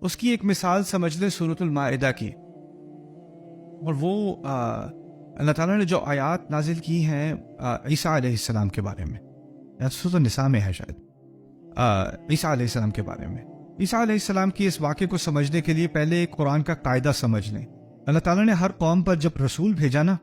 اس کی ایک مثال سمجھ لیں سورۃ المائدہ کی، اور وہ اللہ تعالیٰ نے جو آیات نازل کی ہیں عیسیٰ علیہ السلام کے بارے میں، یا سورۃ النساء میں ہے شاید، عیسیٰ علیہ السلام کے بارے میں. عیسیٰ علیہ السلام کی اس واقعے کو سمجھنے کے لیے پہلے ایک قرآن کا قاعدہ سمجھ لیں. اللہ تعالیٰ نے ہر قوم پر جب رسول بھیجا نا،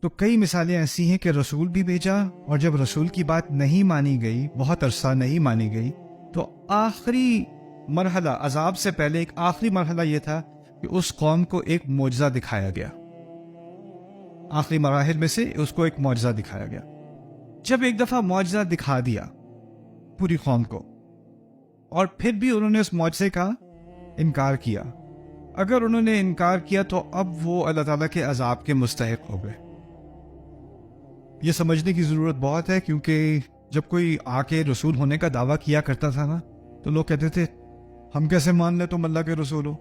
تو کئی مثالیں ایسی ہیں کہ رسول بھی بھیجا، اور جب رسول کی بات نہیں مانی گئی، بہت عرصہ نہیں مانی گئی، تو آخری مرحلہ عذاب سے پہلے ایک آخری مرحلہ یہ تھا کہ اس قوم کو ایک معجزہ دکھایا گیا. آخری مراحل میں سے اس کو ایک معجزہ دکھایا گیا. جب ایک دفعہ معجزہ دکھا دیا پوری قوم کو، اور پھر بھی انہوں نے اس معجزے کا انکار کیا، اگر انہوں نے انکار کیا تو اب وہ اللہ تعالیٰ کے عذاب کے مستحق ہو گئے. یہ سمجھنے کی ضرورت بہت ہے، کیونکہ جب کوئی آ کے رسول ہونے کا دعویٰ کیا کرتا تھا نا، تو لوگ کہتے تھے ہم کیسے مان لیں تم اللہ کے رسول ہو.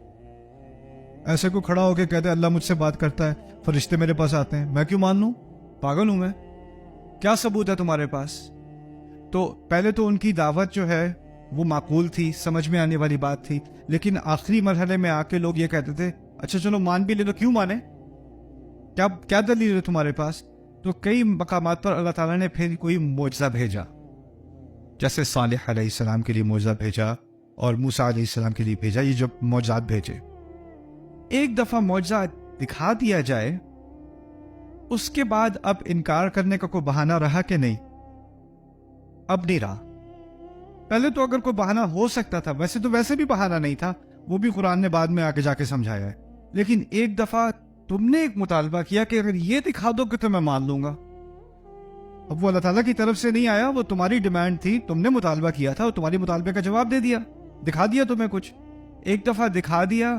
ایسے کو کھڑا ہو کے کہتے اللہ مجھ سے بات کرتا ہے، فرشتے میرے پاس آتے ہیں، میں کیوں مان لوں؟ پاگل ہوں میں؟ کیا ثبوت ہے تمہارے پاس؟ تو پہلے تو ان کی دعوت جو ہے وہ معقول تھی، سمجھ میں آنے والی بات تھی، لیکن آخری مرحلے میں آ کے لوگ یہ کہتے تھے اچھا چلو مان بھی لے لو، کیوں مانے؟ کیا دلیل ہے تمہارے پاس؟ تو کئی مقامات پر اللہ تعالیٰ نے پھر کوئی معجزہ بھیجا، جیسے صالح علیہ السلام کے لیے معجزہ بھیجا اور موسیٰ علیہ السلام کے لیے بھیجا. یہ جب معجزات بھیجے، ایک دفعہ معجزہ دکھا دیا جائے، اس کے بعد اب انکار کرنے کا کوئی بہانہ رہا کہ نہیں؟ اب نہیں رہا. پہلے تو اگر کوئی بہانہ ہو سکتا تھا، ویسے بھی بہانہ نہیں تھا، وہ بھی قرآن نے بعد میں آگے جا کے سمجھایا ہے. لیکن ایک دفعہ تم نے ایک مطالبہ کیا کہ اگر یہ دکھا دو کہ تو میں مان لوں گا. اب وہ اللہ تعالیٰ کی طرف سے نہیں آیا، وہ تمہاری ڈیمانڈ تھی، تم نے مطالبہ کیا تھا، اور تمہاری مطالبے کا جواب دے دیا، دکھا دیا تمہیں کچھ. ایک دفعہ دکھا دیا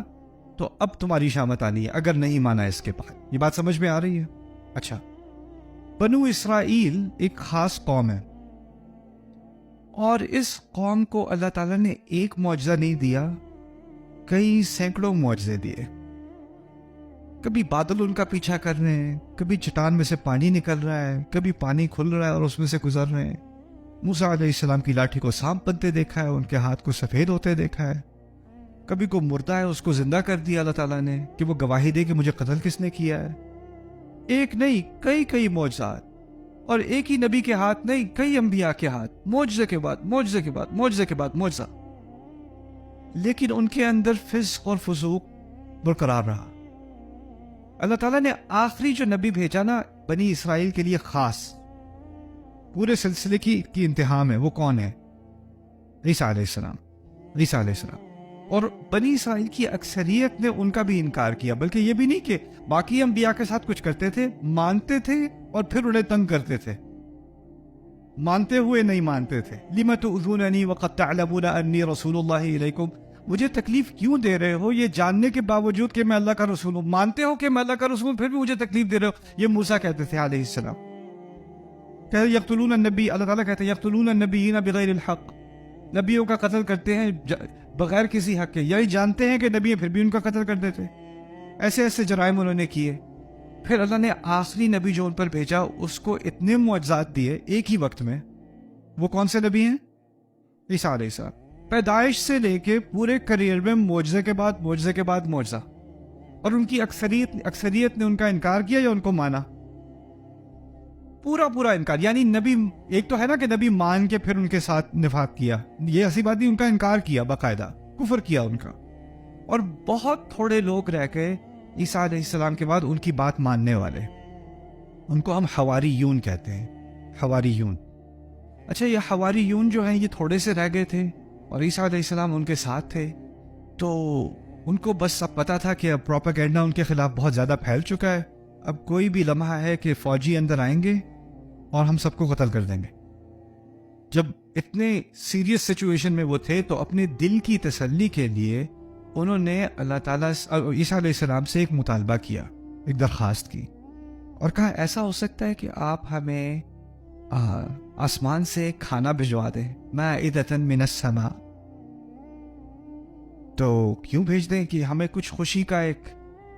تو اب تمہاری شامت آنی ہے اگر نہیں مانا اس کے بعد. یہ بات سمجھ میں آ رہی ہے؟ اچھا، بنو اسرائیل ایک خاص قوم ہے، اور اس قوم کو اللہ تعالیٰ نے ایک معجزہ نہیں دیا، کئی سینکڑوں معجزے دیے. کبھی بادل ان کا پیچھا کر رہے ہیں، کبھی چٹان میں سے پانی نکل رہا ہے، کبھی پانی کھل رہا ہے اور اس میں سے گزر رہے ہیں. موسیٰ علیہ السلام کی لاٹھی کو سانپ بنتے دیکھا ہے، ان کے ہاتھ کو سفید ہوتے دیکھا ہے. کبھی کو مردہ ہے اس کو زندہ کر دیا اللہ تعالیٰ نے کہ وہ گواہی دے کہ مجھے قتل کس نے کیا ہے. ایک نہیں، کئی معجزات، اور ایک ہی نبی کے ہاتھ نہیں، کئی انبیاء کے ہاتھ، معجزے کے بعد معجزے کے بعد معجزے کے بعد معجزہ. لیکن ان کے اندر فسق اور فسوق برقرار رہا. اللہ تعالیٰ نے آخری جو نبی بھیجا نا بنی اسرائیل کے لیے خاص، پورے سلسلے کی انتہا میں، وہ کون ہے؟ عیسیٰ علیہ السلام. عیسیٰ علیہ السلام. اور بنی اسرائیل کی اکثریت نے ان کا بھی انکار کیا، بلکہ یہ بھی نہیں کہ باقی انبیاء کے ساتھ کچھ کرتے تھے، مانتے تھے اور پھر انہیں تنگ کرتے تھے، مانتے ہوئے نہیں مانتے تھے. لِمَ تُؤْذُونَنِي وَقَدْ تَعْلَمُونَ أَنِّي رَسُولُ اللَّهِ إِلَيْكُمْ، مجھے تکلیف کیوں دے رہے ہو یہ جاننے کے باوجود کہ میں اللہ کا رسول ہوں؟ مانتے ہو کہ میں اللہ کا رسول ہوں، پھر بھی مجھے تکلیف دے رہے ہو. یہ موسیٰ کہتے تھے علیہ السلام. کہتے یقتلون النبی، اللہ تعالیٰ کہتے ہیں یقتلون النبیین بغیر الحق، نبیوں کا قتل کرتے ہیں بغیر کسی حق کے. یہی جانتے ہیں کہ نبی ہیں، پھر بھی ان کا قتل کرتے تھے. ایسے جرائم انہوں نے کیے. پھر اللہ نے آخری نبی جو ان پر بھیجا اس کو اتنے معجزات دیے ایک ہی وقت میں. وہ کون سے نبی ہیں؟ عیسیٰ علیہ السلام. پیدائش سے لے کے پورے کریئر میں معجزے کے بعد معجزے کے بعد معجزہ. اور ان کی اکثریت نے ان کا انکار کیا یا ان کو مانا؟ پورا انکار. یعنی نبی ایک تو ہے نا کہ نبی مان کے پھر ان کے ساتھ نفاق کیا، یہ ایسی بات نہیں، ان کا انکار کیا، باقاعدہ کفر کیا ان کا. اور بہت تھوڑے لوگ رہ گئے عیسیٰ علیہ السلام کے بعد ان کی بات ماننے والے. ان کو ہم حواریون کہتے ہیں، حواریون. اچھا، یہ حواریون جو ہیں یہ تھوڑے سے رہ گئے تھے اور عیسیٰ علیہ السلام ان کے ساتھ تھے، تو ان کو بس اب پتا تھا کہ اب پروپیگنڈا ان کے خلاف بہت زیادہ پھیل چکا ہے. اب کوئی بھی لمحہ ہے کہ فوجی اندر آئیں گے اور ہم سب کو قتل کر دیں گے. جب اتنے سیریس سچویشن میں وہ تھے تو اپنے دل کی تسلی کے لیے انہوں نے اللہ تعالیٰ عیسیٰ علیہ السلام سے ایک مطالبہ کیا، ایک درخواست کی، اور کہا ایسا ہو سکتا ہے کہ آپ ہمیں آسمان سے کھانا بھجوا دیں، مائدۃ من السماء. تو کیوں بھیج دیں کہ ہمیں کچھ خوشی کا ایک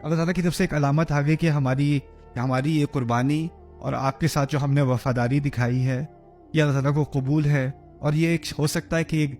اللہ تعالیٰ کی طرف سے ایک علامت آ گئی کہ ہماری یہ قربانی اور آپ کے ساتھ جو ہم نے وفاداری دکھائی ہے یہ اللہ تعالیٰ کو قبول ہے، اور یہ ایک ہو سکتا ہے کہ ایک